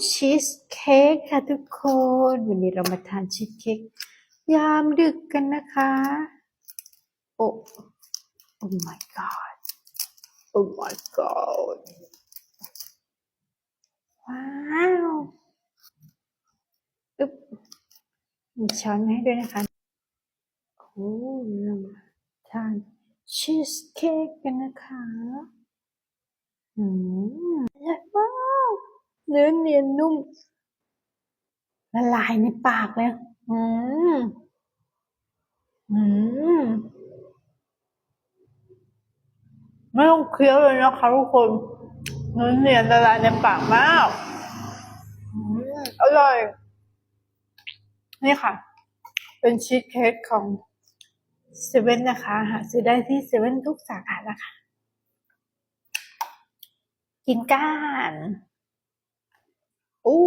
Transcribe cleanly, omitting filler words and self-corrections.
ชีสเค้กค่ะทุกคนวันนี้เรามาทานชีสเค้กยามดึกกันนะคะโอ้ oh my god oh my god ว้าวอึ๊บมีช้อนมาให้ด้วยนะคะโอ้เรามาทานชีสเค้กกันนะคะอืมอร่อยมากเนื้อเนียนนุ่มละลายในปากเลยอืมอืมไม่ต้องเคี้ยวเลยนะคะทุกคนเนื้อเนียนละลายในปากมากอร่อยนี่ค่ะเป็นชีสเค้กของเซเว่นนะคะหาซื้อได้ที่เซเว่นทุกสาขานะคะกินก้านอู้